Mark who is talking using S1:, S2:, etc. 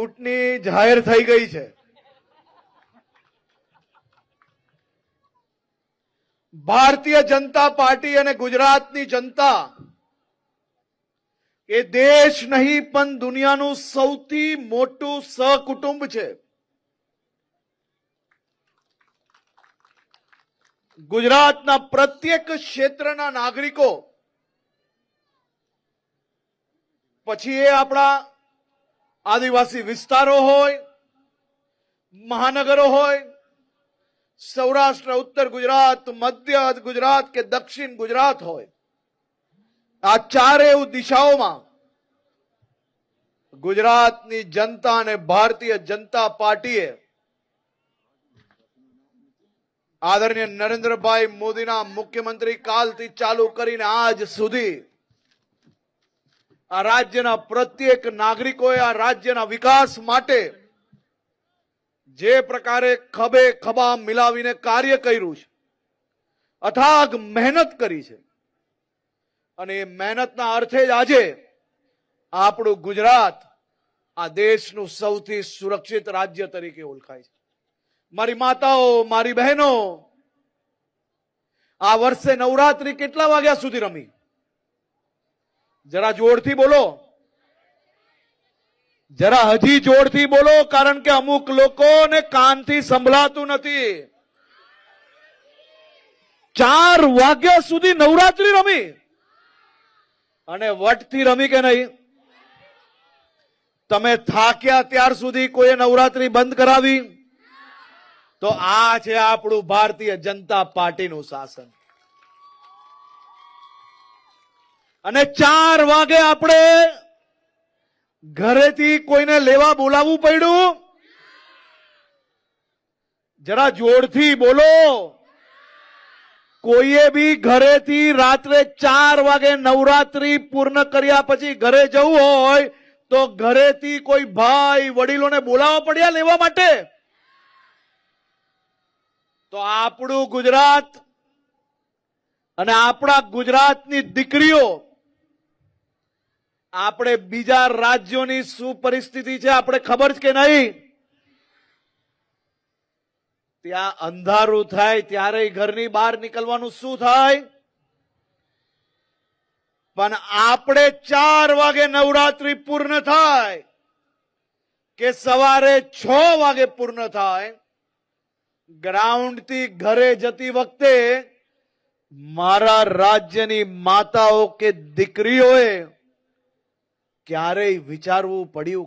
S1: ચૂંટણી જાહેર થઈ ગઈ છે. ભારતીય જનતા પાર્ટી અને ગુજરાતની જનતા એ દેશ નહીં પણ દુનિયાનું સૌથી મોટું સહકુટુંબ છે. ગુજરાતના પ્રત્યેક ક્ષેત્રના નાગરિકો, પછી એ આપણા આદિવાસી વિસ્તારો હોય, મહાનગરો હોય, સૌરાષ્ટ્ર, ઉત્તર ગુજરાત, મધ્ય ગુજરાત કે દક્ષિણ ગુજરાત હોય, આ ચારેય દિશાઓમાં ગુજરાતની જનતા અને ભારતીય જનતા પાર્ટીએ આદરણીય નરેન્દ્રભાઈ મોદીના મુખ્યમંત્રી કાલથી ચાલુ કરીને આજ સુધી આ રાજ્યના પ્રત્યેક નાગરિકોએ આ રાજ્યના વિકાસ માટે જે પ્રકારે ખભે ખભા મિલાવીને કાર્ય કર્યું છે, અથાગ મહેનત કરી છે, અને એ મહેનતના અર્થે જ આજે આપણું ગુજરાત આ દેશનું સૌથી સુરક્ષિત રાજ્ય તરીકે ઓળખાય છે. મારી માતાઓ, મારી બહેનો, આ વર્ષે નવરાત્રી કેટલા વાગ્યા સુધી રમી? જરા જોરથી બોલો, જરા હજી જોરથી બોલો, કારણ કે અમુક લોકોને કાનથી સંભળાતું નથી. 4 વાગ્યા સુધી નવરાત્રી રમી અને વટથી રમી કે નહીં? તમે થાક્યા ત્યાર સુધી કોઈએ નવરાત્રી બંધ કરાવી? તો આ છે આપણું ભારતીય જનતા પાર્ટીનું શાસન. અને 4 વાગે આપણે ઘરેથી કોઈને લેવા બોલાવવું પડ્યું? જરા જોરથી બોલો. કોઈએ બી ઘરેથી રાત્રે 4 વાગે નવરાત્રી પૂર્ણ કર્યા પછી ઘરે જવું હોય તો ઘરેથી કોઈ ભાઈ વડીલોને બોલાવવા પડ્યા લેવા માટે? તો આપણું ગુજરાત અને આપણા ગુજરાતની દીકરીઓ, આપણે બીજા રાજ્યોની શું પરિસ્થિતિ છે આપણે ખબર છે કે નહીં? ત્યાં અંધારું થાય ત્યારે ઘરની બહાર નીકળવાનું શું થાય? પણ આપણે 4 વાગે નવરાત્રી પૂર્ણ થાય કે સવારે 6 વાગે પૂર્ણ થાય, ગ્રાઉન્ડ થી ઘરે જતી વખતે મારા રાજ્યની માતાઓ કે દીકરીઓએ ક્યારેય વિચારવું પડ્યું